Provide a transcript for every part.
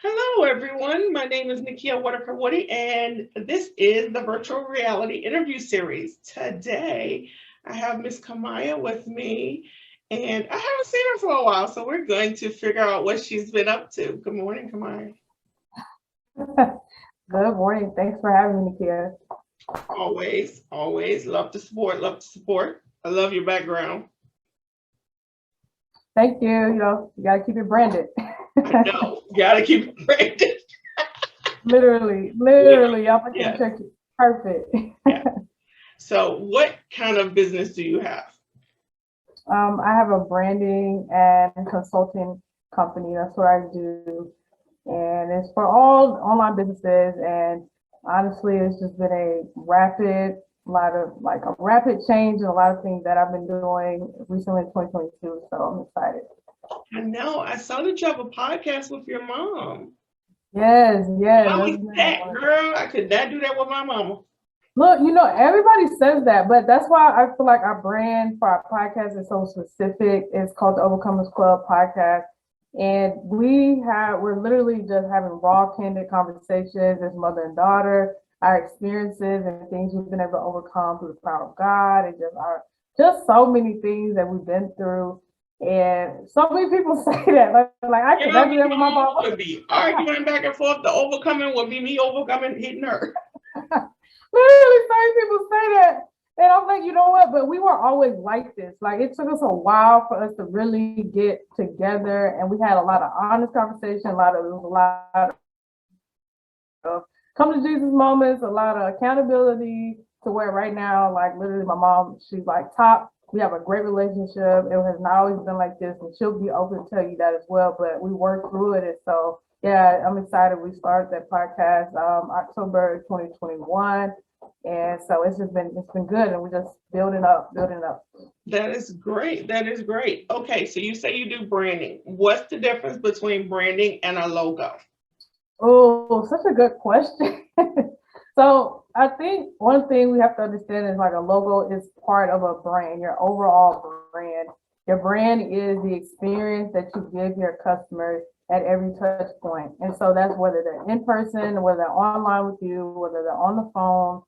Hello, everyone. My name is Nikia Whitaker-Woody, and this is the virtual reality interview series. Today, I have Miss Kamaya with me, and I haven't seen her for a while, so we're going to figure out what she's been up to. Good morning, Kamaya. Good morning. Thanks for having me, Nikia. Always, always love to support, love to support. I love your background. Thank you. You got to keep it branded. I know, you gotta keep it branded. literally, y'all put your Yeah, church perfect. yeah. So, what kind of business do you have? I have a branding and consulting company. That's what I do. And it's for all online businesses. And honestly, it's just been a rapid change and a lot of things that I've been doing recently in 2022. So I'm excited. I know. I saw that you have a podcast with your mom. Yes, yes. How That's was been that, girl? I could not do that with my mama. Look, everybody says that, but that's why I feel like our brand for our podcast is so specific. It's called the Overcomers Club podcast. And we're literally just having raw, candid conversations as mother and daughter, our experiences and things we've been able to overcome through the power of God and just so many things that we've been through. And so many people say that, like I could Girl, never me do that and with my my mom mama. would be arguing back and forth. The overcoming would be me overcoming, hitting her. Literally, some people say that. And I'm like, you know what? But we were always like this. Like, it took us a while for us to really get together. And we had a lot of honest conversation, a lot of come to Jesus moments, a lot of accountability to where right now, like, literally, my mom, she's like top. We have a great relationship. It has not always been like this. And she'll be open to tell you that as well. But we worked through it. And so, yeah, I'm excited. We started that podcast October 2021. And so it's been good, and we're just building up. That is great. That is great. Okay, so you say you do branding. What's the difference between branding and a logo? Oh, such a good question. So I think one thing we have to understand is like a logo is part of a brand, your overall brand. Your brand is the experience that you give your customers at every touch point. And so that's whether they're in person, whether they're online with you, whether they're on the phone,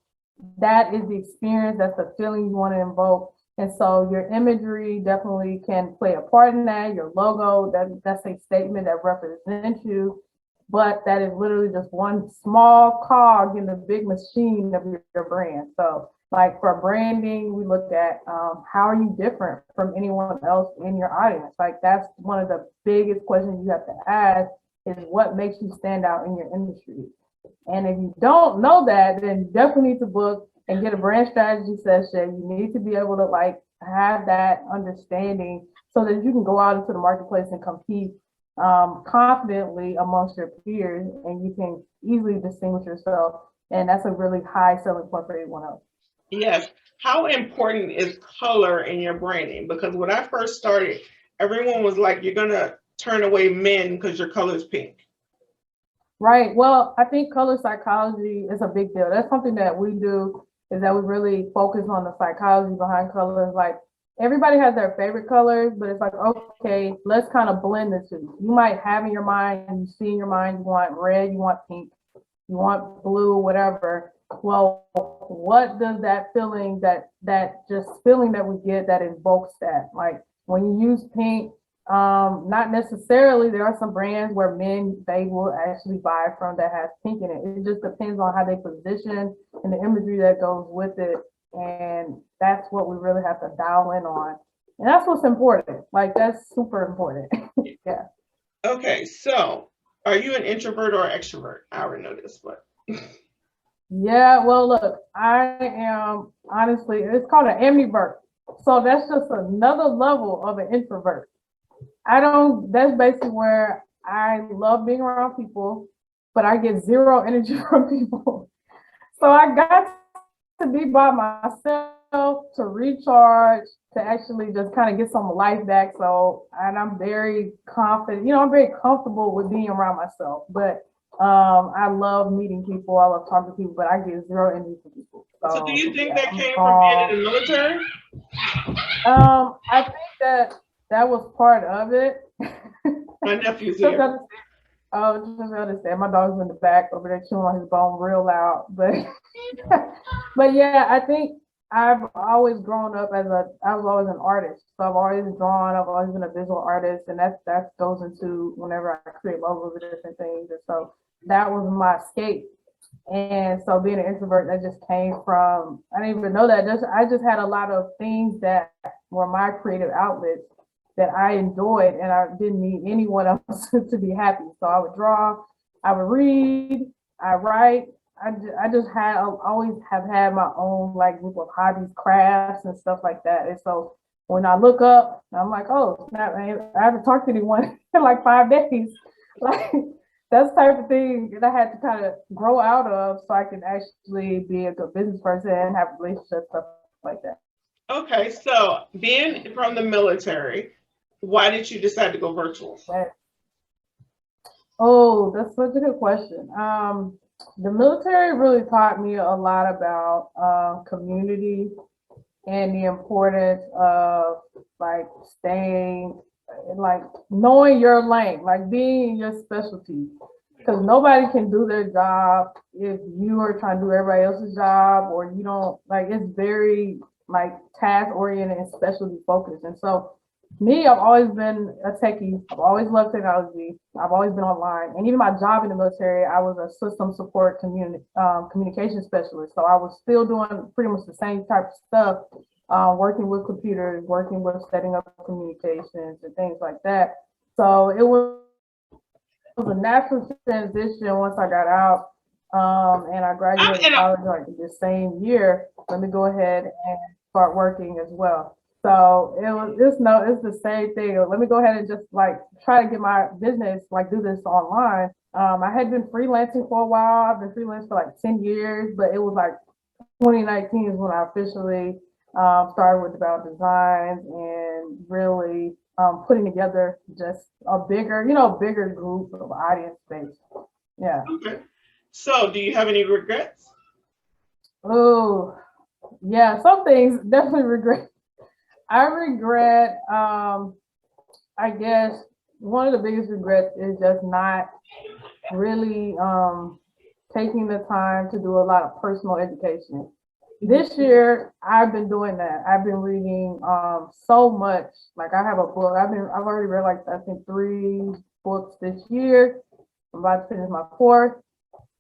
that is the experience, that's the feeling you want to invoke. And so your imagery definitely can play a part in that. Your logo, that's a statement that represents you, but that is literally just one small cog in the big machine of your brand. So like for branding, we look at how are you different from anyone else in your audience? Like that's one of the biggest questions you have to ask is what makes you stand out in your industry. And if you don't know that, then you definitely need to book and get a brand strategy session. You need to be able to like have that understanding so that you can go out into the marketplace and compete confidently amongst your peers, and you can easily distinguish yourself. And that's a really high selling point for anyone else. Yes. How important is color in your branding? Because when I first started, everyone was like, you're going to turn away men because your color is pink. Right. Well, I think color psychology is a big deal. That's something that we do is that we really focus on the psychology behind colors. Like everybody has their favorite colors, but it's like, okay, let's kind of blend the two. You might have in your mind, you see in your mind, you want red, you want pink, you want blue, whatever. Well, what does that feeling, that just feeling that we get that invokes that? Like when you use pink, not necessarily. There are some brands where men they will actually buy from that has pink in it. It just depends on how they position and the imagery that goes with it, and that's what we really have to dial in on. And that's what's important. Like that's super important. Yeah. Okay, so are you an introvert or extrovert? I already know this, but Yeah. Well, look, I am honestly. It's called an ambivert. So that's just another level of an introvert. I don't, that's basically where I love being around people, but I get zero energy from people. So I got to be by myself to recharge, to actually just kind of get some life back. So, and I'm very confident, I'm very comfortable with being around myself, but I love meeting people. I love talking to people, but I get zero energy from people. so do you So think yeah, that I'm came from being calm. in the military? I think that was part of it. My nephew's Just here. Oh, just understand. My dog's in the back over there chewing on his bone real loud. But but yeah, I think I've always grown up I was always an artist. So I've always drawn, I've always been a visual artist, and that goes into whenever I create logos or different things. And so that was my escape. And so being an introvert, that just came from, I didn't even know that. I just had a lot of things that were my creative outlets that I enjoyed, and I didn't need anyone else to be happy. So I would draw, I would read, I write. I just had always have had my own like group of hobbies, crafts and stuff like that. And so when I look up, I'm like, oh, snap, I haven't talked to anyone in like 5 days. Like that's the type of thing that I had to kind of grow out of so I can actually be a good business person and have relationships, stuff like that. Okay, so being from the military, why did you decide to go virtual? Oh, that's such a good question. The military really taught me a lot about community and the importance of like staying, like knowing your lane, like being in your specialty. Because nobody can do their job if you are trying to do everybody else's job, or you don't, like it's very like task oriented and specialty focused. And so me, I've always been a techie. I've always loved technology. I've always been online. And even my job in the military, I was a system support communication specialist. So I was still doing pretty much the same type of stuff, working with computers, working with setting up communications and things like that. So it was a natural transition once I got out, and I graduated college like the same year. Let me go ahead and start working as well. So it's the same thing. Let me go ahead and just like try to get my business, like do this online. I had been freelancing for a while. I've been freelancing for like 10 years, but it was like 2019 is when I officially started with About Designs and really putting together just a bigger group of audience space. Yeah. Okay. So do you have any regrets? Oh, yeah. Some things definitely regret. I regret, I guess one of the biggest regrets is just not really taking the time to do a lot of personal education. This year, I've been doing that. I've been reading so much. Like I have a book. I've already read like I think 3 books this year. I'm about to finish my fourth.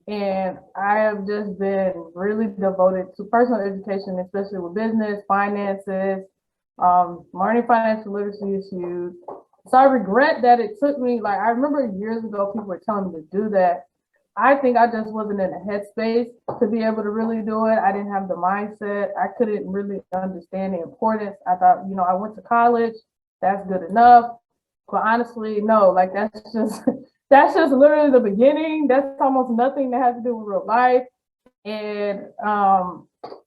And I have just been really devoted to personal education, especially with business, finances, learning financial literacy is huge. So I regret that it took me, like, I remember years ago, people were telling me to do that. I think I just wasn't in the headspace to be able to really do it. I didn't have the mindset. I couldn't really understand the importance. I thought, I went to college, that's good enough. But honestly, no, like that's just literally the beginning. That's almost nothing that has to do with real life. And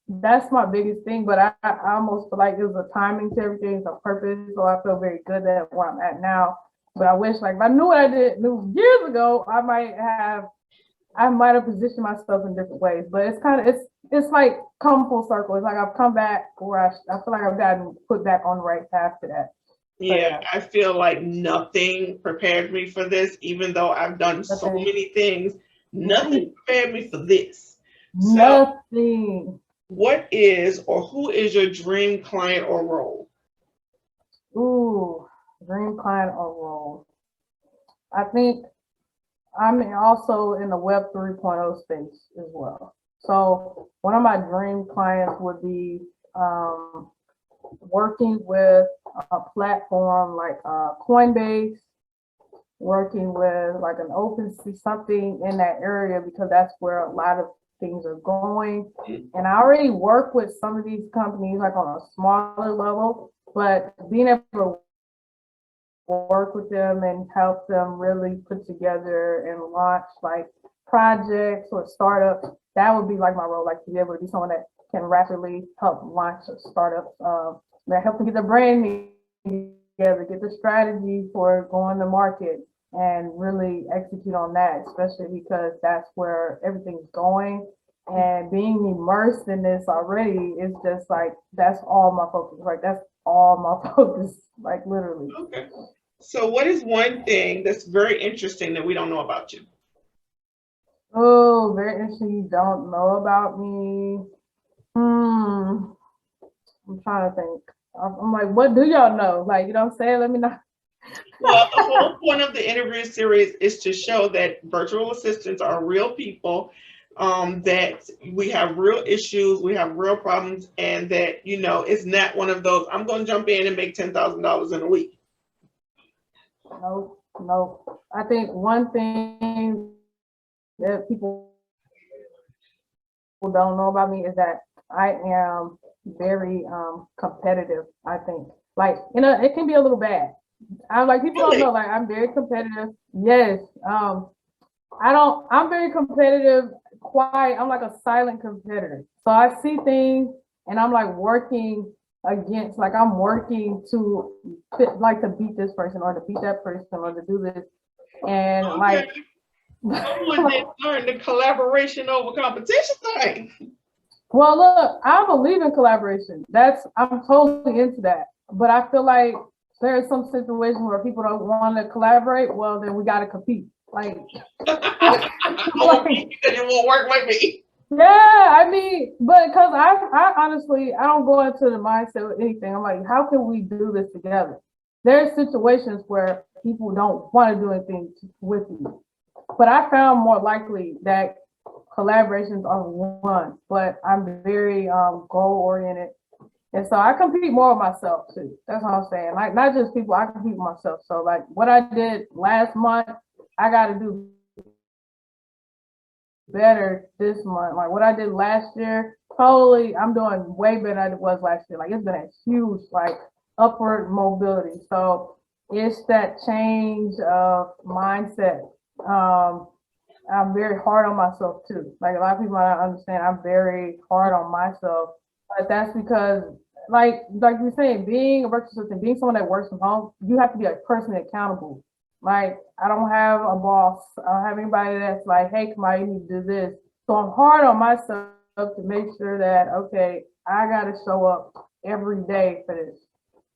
that's my biggest thing. But I almost feel like it was a timing to everything, it's a purpose. So I feel very good at where I'm at now. But I wish, like, if I knew what I knew years ago, I might have positioned myself in different ways. But it's like come full circle. It's like I've come back where I feel like I've gotten put back on the right path to that. Yeah, I feel like nothing prepared me for this, even though I've done so many things. Nothing prepared me for this. Nothing. What is or who is your dream client or role? Ooh, dream client or role. I think I'm also in the Web 3.0 space as well. So one of my dream clients would be working with a platform like Coinbase, working with like an OpenSea, something in that area, because that's where a lot of things are going. And I already work with some of these companies like on a smaller level, but being able to work with them and help them really put together and launch like projects or startups, that would be like my role, like to be able to be someone that can rapidly help launch startups, that help them get their branding together, get the strategy for going to market, and really execute on that, especially because that's where everything's going. And being immersed in this already is just like, that's all my focus. Like that's all my focus, like literally. Okay. So what is one thing that's very interesting that we don't know about you? Oh, very interesting. You don't know about me. Hmm. I'm trying to think. I'm like, what do y'all know? Like, you know what I'm saying? Let me know. Well, the whole point of the interview series is to show that virtual assistants are real people, that we have real issues, we have real problems, and that, it's not one of those, I'm going to jump in and make $10,000 in a week. No, no. I think one thing that people don't know about me is that I am very competitive. I think, like, it can be a little bad. I'm like, people don't know, Really? like, I'm very competitive. Yes. I'm very competitive, quiet. I'm like a silent competitor. So I see things and I'm like working against, like, I'm working to like to beat this person or to beat that person or to do this. And Okay. like, Someone didn't learn the collaboration over competition thing. well, look, I believe in collaboration. I'm totally into that. But I feel like there are some situations where people don't want to collaborate. Well, then we got to compete. Like, like, Because it won't work with me. yeah, I mean, but because I honestly, I don't go into the mindset with anything. I'm like, how can we do this together? There are situations where people don't want to do anything with you, but I found more likely that collaborations are one. But I'm very goal oriented, and so I compete more with myself too. That's what I'm saying. Like, not just people, I compete with myself. So like what I did last month, I got to do better this month. Like what I did last year, totally, I'm doing way better than it was last year. Like it's been a huge like upward mobility. So it's that change of mindset. Um, I'm very hard on myself too. Like a lot of people don't understand, I'm very hard on myself. But that's because like you're saying, being a virtual assistant, being someone that works from home, you have to be a person accountable. Like I don't have a boss. I don't have anybody that's like, hey, Kamaya, you need to do this. So I'm hard on myself to make sure that okay, I gotta show up every day for this.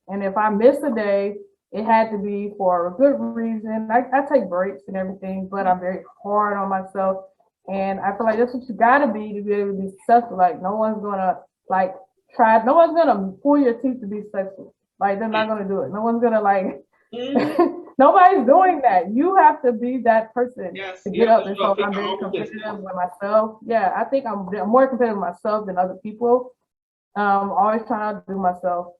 And if I miss a day, it had to be for a good reason. I take breaks and everything, but I'm very hard on myself. And I feel like that's what you gotta be to be able to be successful. Like no one's gonna like no one's gonna pull your teeth to be successful. Like they're not gonna do it. No one's gonna like Mm-hmm. nobody's doing that. You have to be that person Yes, to you get have to up. And show so up in I'm your very own business. competitive with myself. Yeah, I think I'm more competitive with myself than other people. Always trying to do myself.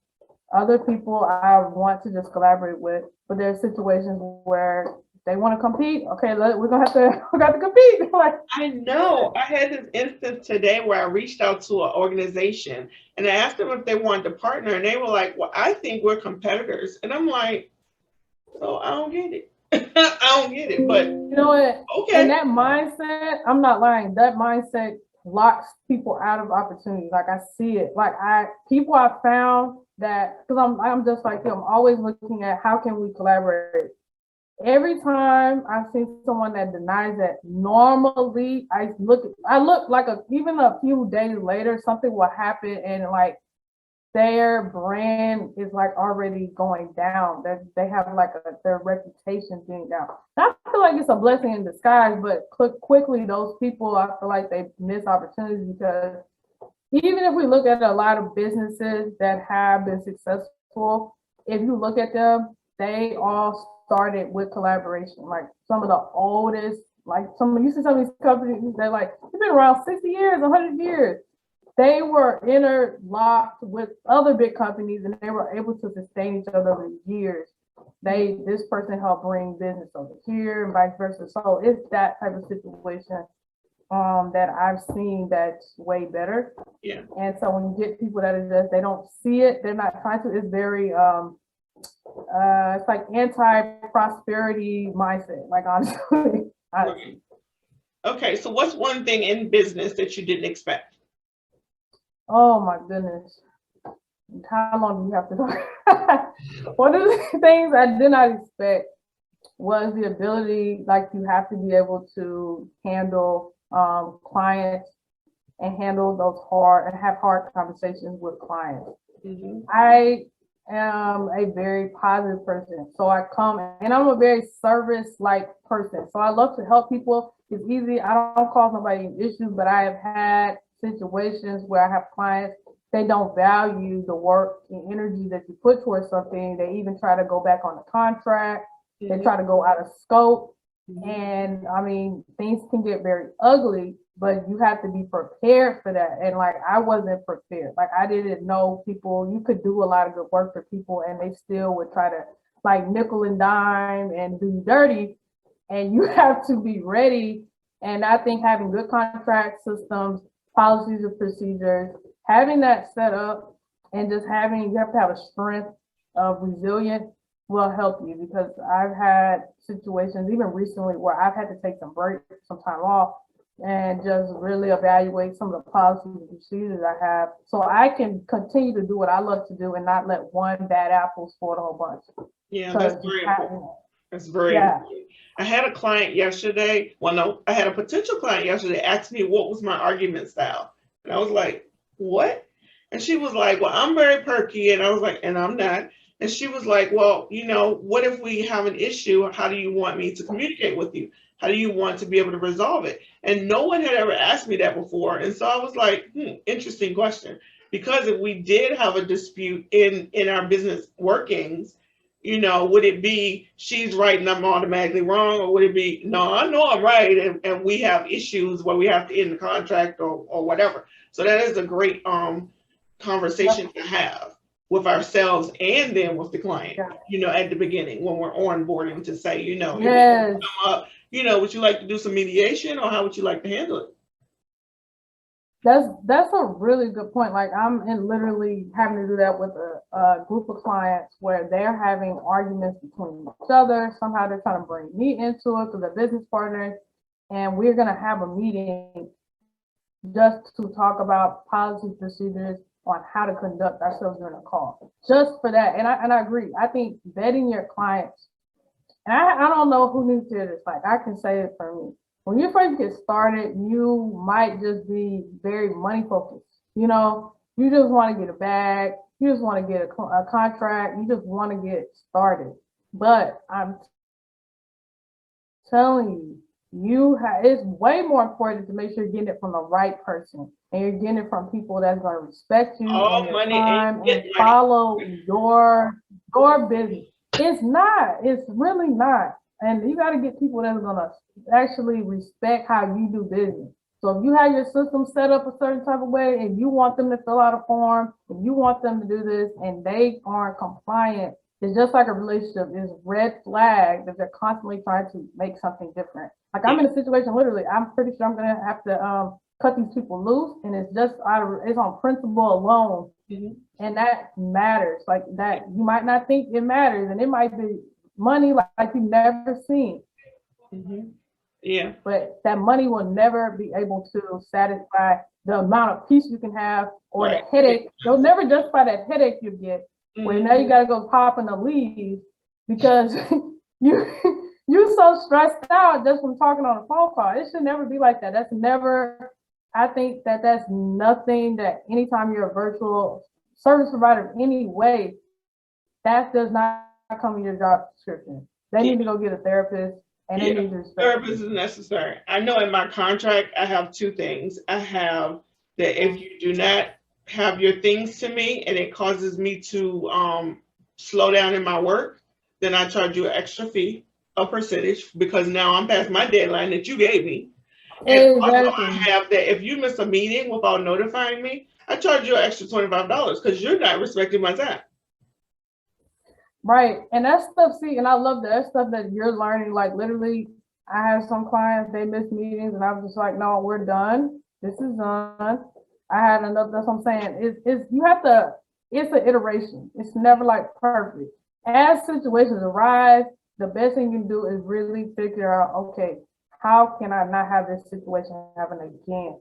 Other people I want to just collaborate with, but there's situations where they want to compete. Okay, we're gonna have to we got to compete. Like, I know. I had this instance today where I reached out to an organization and I asked them if they wanted to partner, and they were like, "Well, I think we're competitors." And I'm like, "So I don't get it. I don't get it." But you know what? And okay. that mindset, I'm not lying. That mindset locks people out of opportunity. Like I see it. Like I found that because I'm just like them. I'm always looking at how can we collaborate. Every time I've seen someone that denies that, normally I look like even a few days later, something will happen and like their brand is like already going down. That they have like their reputation being down. And I feel like it's a blessing in disguise, but quickly those people, I feel like they miss opportunities because even if we look at a lot of businesses that have been successful, if you look at them, they all started with collaboration. Like some of the oldest, like you see some of these companies, they're like, they've been around 60 years, 100 years. They were interlocked with other big companies and they were able to sustain each other over years. This person helped bring business over here and vice versa. So it's that type of situation that I've seen that's way better. Yeah. And so when you get people that are just they don't see it, they're not trying to. It's very it's like anti-prosperity mindset. Like honestly, Right. Okay. So what's one thing in business that you didn't expect? oh my goodness, how long do you have to talk? One of the things I did not expect was the ability, like you have to be able to handle clients and handle those hard and have hard conversations with clients. Mm-hmm. I am a very positive person. So I come and I'm a very service-like person. So I love to help people. It's easy. I don't cause nobody issues, but I have had situations where I have clients, they don't value the work and energy that you put towards something. They even try to go back on the contract. They try to go out of scope. And I mean, things can get very ugly, but you have to be prepared for that. And like, I wasn't prepared. Like, I didn't know people, you could do a lot of good work for people and they still would try to like nickel and dime and do you dirty. And you have to be ready. And I think having good contract systems, policies and procedures, having that set up and just having, you have to have a strength of resilience will help you, because I've had situations even recently where I've had to take some break, some time off, and just really evaluate some of the policies and procedures I have so I can continue to do what I love to do and not let one bad apple spoil the whole bunch. Yeah, that's very important. That's very important. I had a client yesterday. Well, no, I had a potential client yesterday ask me what was my argument style. And I was like, what? And she was like, well, I'm very perky. And I was like, and I'm not. And she was like, well, you know, what if we have an issue? How do you want me to communicate with you? How do you want to be able to resolve it? And no one had ever asked me that before. And so I was like, interesting question. Because if we did have a dispute in our business workings, you know, would it be she's right and I'm automatically wrong? Or would it be, no, I know I'm right and we have issues where we have to end the contract or whatever. So that is a great conversation to have with ourselves and then with the client, you know, at the beginning when we're onboarding to say, you know, you know, would you like to do some mediation or how would you like to handle it? That's a really good point. Like, I'm literally having to do that with a group of clients where they're having arguments between each other. Somehow they're trying to bring me into it because they're business partners. And we're going to have a meeting just to talk about policy procedures on how to conduct ourselves during a call. Just for that. And I agree. I think vetting your clients, and I don't know who needs to hear this. Like, I can say it for me. When you first get started, you might just be very money focused. You know, you just want to get a bag. You just want to get a contract. You just want to get started. But I'm telling you, it's way more important to make sure you're getting it from the right person. And you're getting it from people that's going to respect you and your time and follow your business. It's not. It's really not. And you got to get people that's going to actually respect how you do business. So if you have your system set up a certain type of way and you want them to fill out a form, and you want them to do this and they aren't compliant, it's just like a relationship. It's red flag that they're constantly trying to make something different. Like, I'm in a situation, literally, I'm pretty sure I'm going to have to cut these people loose, and it's just it's on principle alone. And that matters. Like, that, you might not think it matters, and it might be money like you've never seen. Yeah. But that money will never be able to satisfy the amount of peace you can have or the headache. You'll never justify that headache you get when now you got to go popping the leaves because you're so stressed out just from talking on a phone call. It should never be like that. That's never, I think that's nothing that anytime you're a virtual service provider in any way, that does not come in your job description. They need to go get a therapist, and they need to respect. Therapist is necessary. I know in my contract, I have two things. I have that if you do not have your things to me and it causes me to slow down in my work, then I charge you an extra fee, a percentage, because now I'm past my deadline that you gave me. And also I have that if you miss a meeting without notifying me, I charge you an extra $25 because you're not respecting my time. Right. And that stuff, see, and I love that stuff that you're learning. Like, literally, I have some clients, they miss meetings, and I was just like, no, we're done. This is done. I had another, that's what I'm saying. You have to, it's an iteration. It's never like perfect. As situations arise, the best thing you can do is really figure out, okay, how can I not have this situation happen again?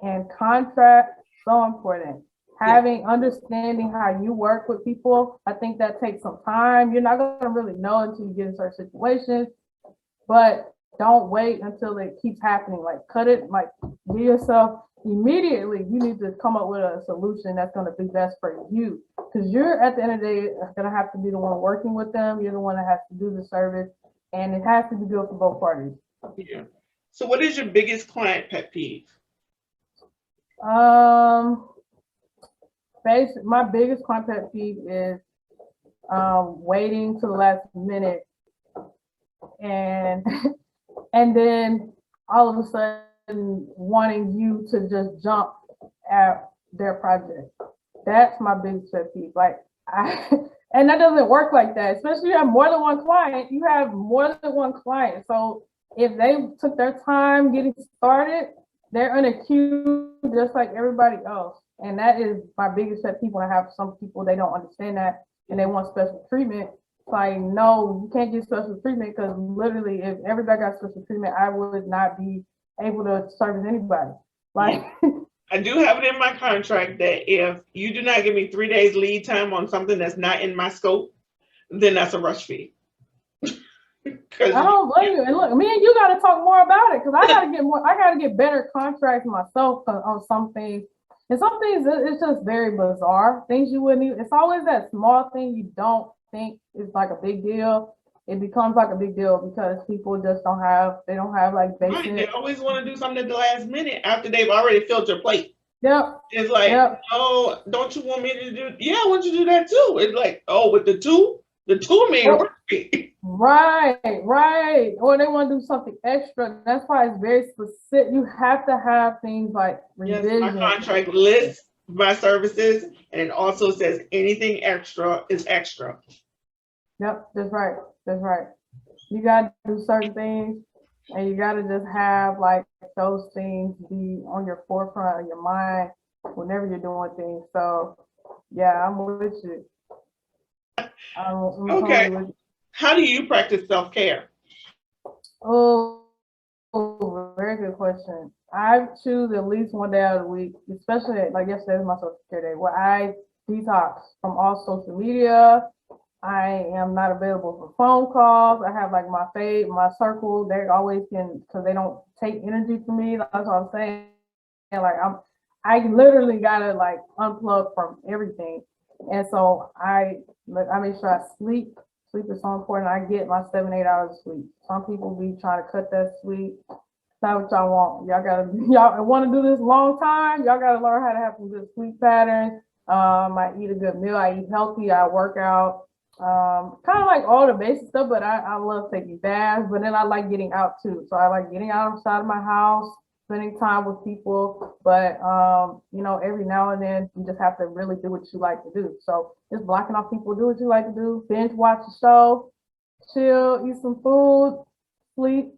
And contract, so important. Understanding how you work with people, I think that takes some time. You're not going to really know until you get in certain situations, but don't wait until it keeps happening. Like, cut it, like, give yourself immediately, you need to come up with a solution that's going to be best for you. because you're at the end of the day gonna have to be the one working with them. You're the one that has to do the service, and it has to be good for both parties. Yeah. So what is your biggest client pet peeve? My biggest client pet peeve is waiting to the last minute and and then all of a sudden wanting you to just jump at their project. That's my biggest pet peeve. Like and that doesn't work like that. Especially if you have more than one client, you have more than one client. So if they took their time getting started, they're in a queue just like everybody else. And that is my biggest pet peeve when I have some people, they don't understand that and they want special treatment. It's like, no, you can't get special treatment because literally if everybody got special treatment, I would not be able to service anybody. Like I do have it in my contract that if you do not give me 3 days lead time on something that's not in my scope, then that's a rush fee. I don't blame you. And look, me and you got to talk more about it because I got to get better contracts myself on some things. And some things, it's just very bizarre. Things you wouldn't even, it's always that small thing you don't think is like a big deal. It becomes like a big deal because people just don't have like basic. Right, they always want to do something at the last minute after they've already filled your plate. Yep. It's like, yep. Oh, don't you want me to do? Yeah, I want you to do that too. It's like, oh, with the two mean right. Or they want to do something extra. That's why it's very specific. You have to have things like revision. Yes, my contract lists my services, and it also says anything extra is extra. Yep, that's right. You got to do certain things, and you got to just have like those things be on your forefront of your mind whenever you're doing things. So, yeah, I'm with you. Okay. How do you practice self-care? Oh, very good question. I choose at least one day out of the week, especially like yesterday was my self-care day, where I detox from all social media. I am not available for phone calls. I have like my circle. They always can, because they don't take energy from me. That's what I'm saying. And like I literally gotta like unplug from everything. And so I make sure I sleep. Sleep is so important. I get my 7-8 hours of sleep. Some people be trying to cut that sleep. It's not what y'all want. Y'all want to do this long time. Y'all gotta learn how to have some good sleep patterns. I eat a good meal. I eat healthy. I work out. Kind of like all the basic stuff, but I love taking baths, but then I like getting out too. So I like getting outside of my house, spending time with people, but every now and then you just have to really do what you like to do. So just blocking off people, do what you like to do, binge watch a show, chill, eat some food, sleep.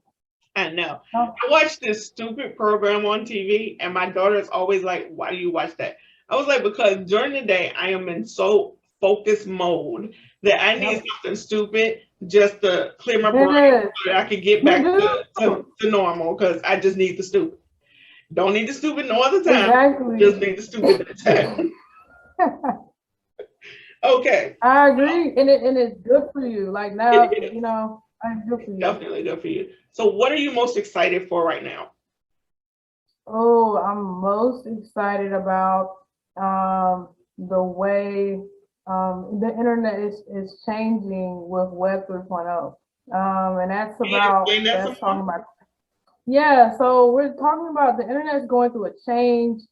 I know. I watched this stupid program on TV and my daughter is always like, why do you watch that? I was like, because during the day I am in so focused mode that I need something stupid just to clear my brain so that I can get back to normal, because I just need the stupid. Don't need the stupid no other time. Exactly. Just need the stupid that time. Okay. I agree. And it's good for you. Like now, it's good for you. Definitely good for you. So what are you most excited for right now? Oh, I'm most excited about the way the internet is changing with Web 3.0. And that's talking about. Yeah, so we're talking about the internet's going through a change,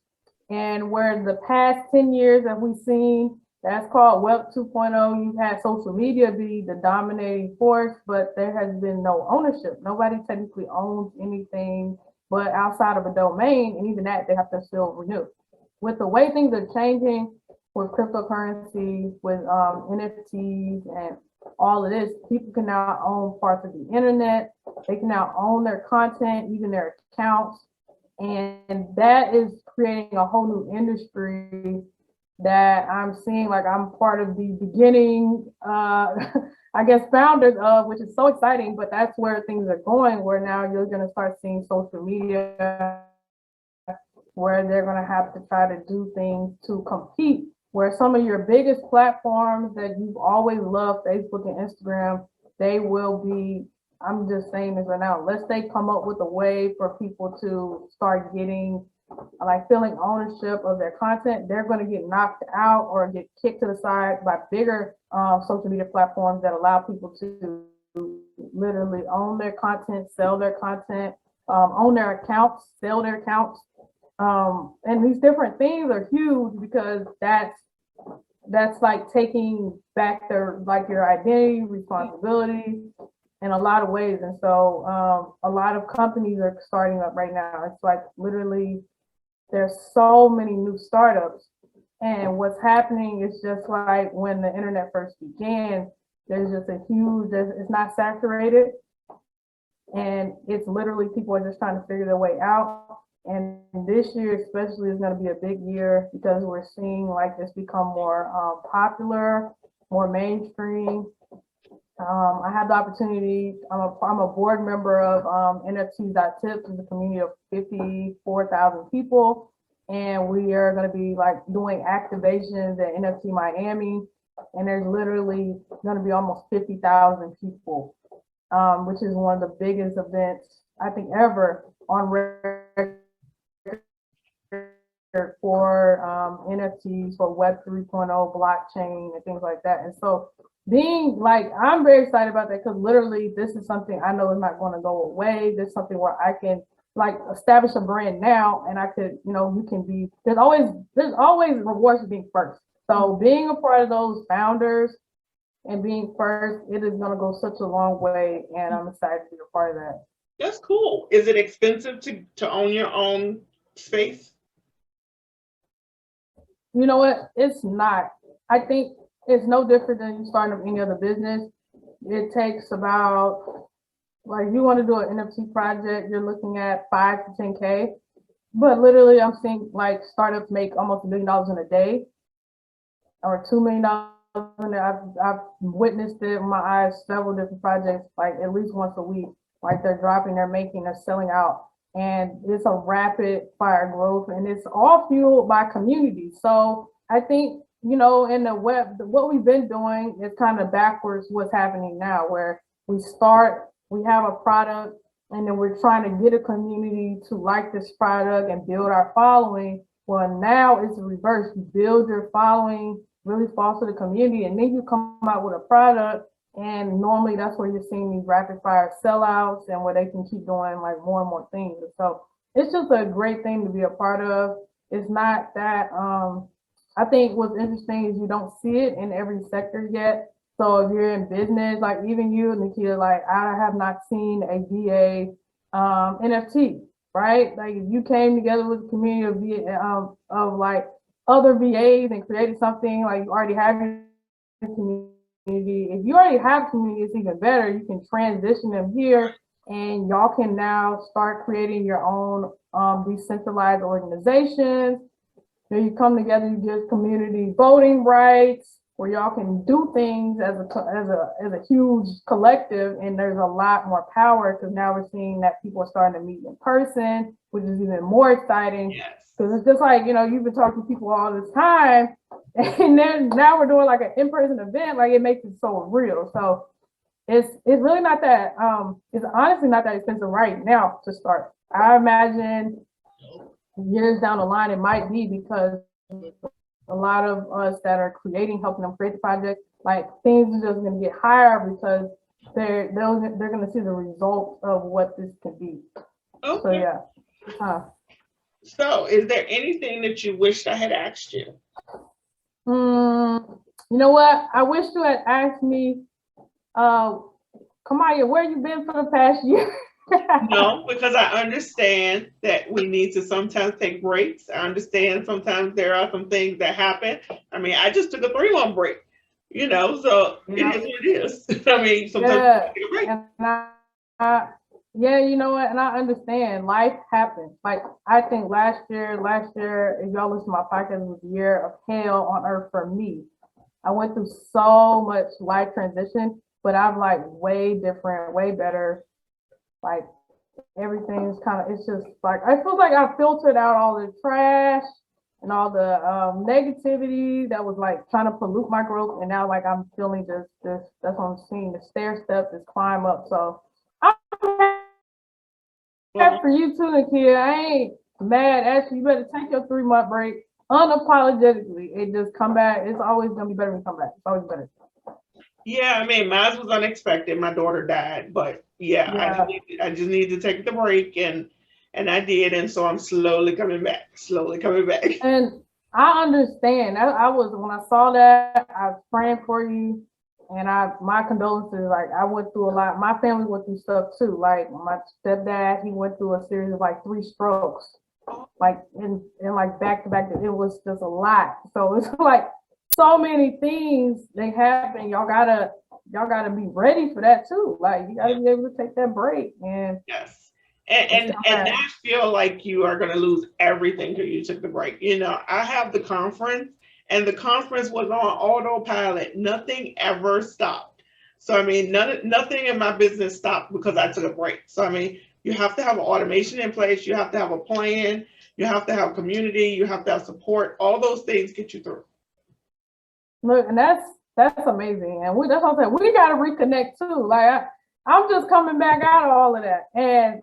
and where the past 10 years that we've seen, that's called Web 2.0. You've had social media be the dominating force, but there has been no ownership. Nobody technically owns anything but outside of a domain, and even that they have to still renew. With the way things are changing with cryptocurrency, with NFTs and all of this, people can now own parts of the internet. They can now own their content, even their accounts. And that is creating a whole new industry that I'm seeing, like I'm part of the beginning, founders of, which is so exciting, but that's where things are going, where now you're gonna start seeing social media, where they're gonna have to try to do things to compete, where some of your biggest platforms that you've always loved, Facebook and Instagram, they will be, I'm just saying this right now, unless they come up with a way for people to start getting like feeling ownership of their content, they're going to get knocked out or get kicked to the side by bigger social media platforms that allow people to literally own their content, sell their content, own their accounts, sell their accounts. And these different things are huge because that's like taking back their like your identity, responsibility in a lot of ways. And so a lot of companies are starting up right now. It's like literally there's so many new startups. And what's happening is just like when the internet first began, there's just a huge, it's not saturated. And it's literally people are just trying to figure their way out. And this year especially is going to be a big year because we're seeing like this become more popular, more mainstream. I had the opportunity, I'm a board member of NFT.tips, is a community of 54,000 people. And we are going to be like doing activations at NFT Miami. And there's literally going to be almost 50,000 people, which is one of the biggest events I think ever on record for NFTs, for Web 3.0, blockchain, and things like that. And so being like, I'm very excited about that because literally this is something I know is not going to go away. This is something where I can like establish a brand now, and I could, you can be, there's always rewards for being first. So being a part of those founders and being first, it is going to go such a long way, and I'm excited to be a part of that. That's cool. Is it expensive to own your own space? You know what? It's not. I think it's no different than you starting up any other business. It takes about, like, you want to do an NFT project, you're looking at 5 to 10K. But literally, I'm seeing like startups make almost $1 million in a day or $2 million. I've witnessed it in my eyes, several different projects, like at least once a week. Like they're dropping, they're making, they're selling out. And it's a rapid fire growth, and it's all fueled by community. So I think, in the web, what we've been doing is kind of backwards what's happening now, where we have a product, and then we're trying to get a community to like this product and build our following. Well, now it's the reverse. You build your following, really foster the community, and then you come out with a product. And normally that's where you're seeing these rapid fire sellouts and where they can keep doing like more and more things. And so it's just a great thing to be a part of. It's not that, I think what's interesting is you don't see it in every sector yet. So if you're in business, like even you, Nikia, like I have not seen a VA NFT, right? Like if you came together with a community of like other VAs and created something, like you already have your community. If you already have community, it's even better. You can transition them here, and y'all can now start creating your own decentralized organizations. You come together, you give community voting rights, where y'all can do things as a huge collective, and there's a lot more power because now we're seeing that people are starting to meet in person, which is even more exciting. Yes. Because it's just like, you've been talking to people all this time, and then now we're doing like an in-person event, like it makes it so real. So it's really not that, it's honestly not that expensive right now to start. I imagine years down the line, it might be, because a lot of us that are helping them create the project, like things are just going to get higher because they're going to see the results of what this can be. Okay. So yeah. So is there anything that you wished I had asked you? You know what? I wish you had asked me, Kamaya, where you been for the past year? No, because I understand that we need to sometimes take breaks. I understand sometimes there are some things that happen. I mean, I just took a 3-month break, so it is what it is. I mean, sometimes you take a break. Yeah, you know what? And I understand life happens. Like I think last year, if y'all listen to my podcast, it was a year of hell on earth for me. I went through so much life transition, but I'm like way different, way better. Like everything's it's just like, I feel like I filtered out all the trash and all the negativity that was like trying to pollute my growth. And now like I'm feeling just this, that's what I'm seeing, the stair step, this climb up. So I'm happy for you too, Nikia. mad at you. You better take your 3-month break unapologetically and just come back. It's always gonna be better when you come back. It's always better. Yeah, I mean, mine was unexpected. My daughter died, but yeah, Yeah. I just need to take the break, and I did, and so I'm slowly coming back, slowly coming back. And I understand. I was when I saw that, I was praying for you, and my condolences. Like I went through a lot. My family went through stuff too. Like my stepdad, he went through a series of like 3 strokes, like in like back to back. It was just a lot. So it's like so many things they happen. Y'all gotta be ready for that too. Like you gotta be able to take that break and Yes. just come And back. not feel like you are going to lose everything because you took the break. You know, I have the conference, and the conference was on autopilot. Nothing ever stopped. So I mean, nothing in my business stopped because I took a break. So I mean, you have to have automation in place. You have to have a plan. You have to have community. You have to have support. All those things get you through. Look, and that's amazing. And that's what I'm saying. We gotta reconnect too. Like I'm just coming back out of all of that. And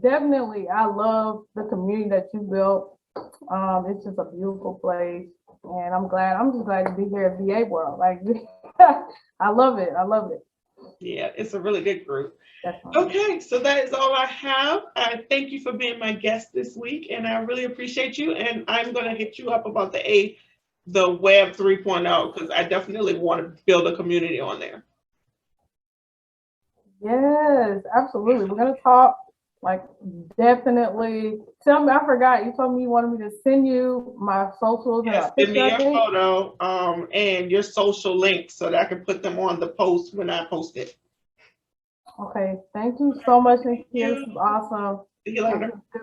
definitely I love the community that you built. It's just a beautiful place. And I'm just glad to be here at VA World. Like I love it. I love it. Yeah, it's a really good group. Definitely. Okay, so that is all I have. I thank you for being my guest this week, and I really appreciate you. And I'm going to hit you up about the Web 3.0 because I definitely want to build a community on there. Yes, absolutely. We're gonna talk. Like definitely. Tell me, I forgot. You told me you wanted me to send you my socials and Yes, a send picture, me I your think. photo and your social links so that I can put them on the post when I post it. Okay. Thank you so much, Thank Nikia. This you. is awesome. See you Have later. a good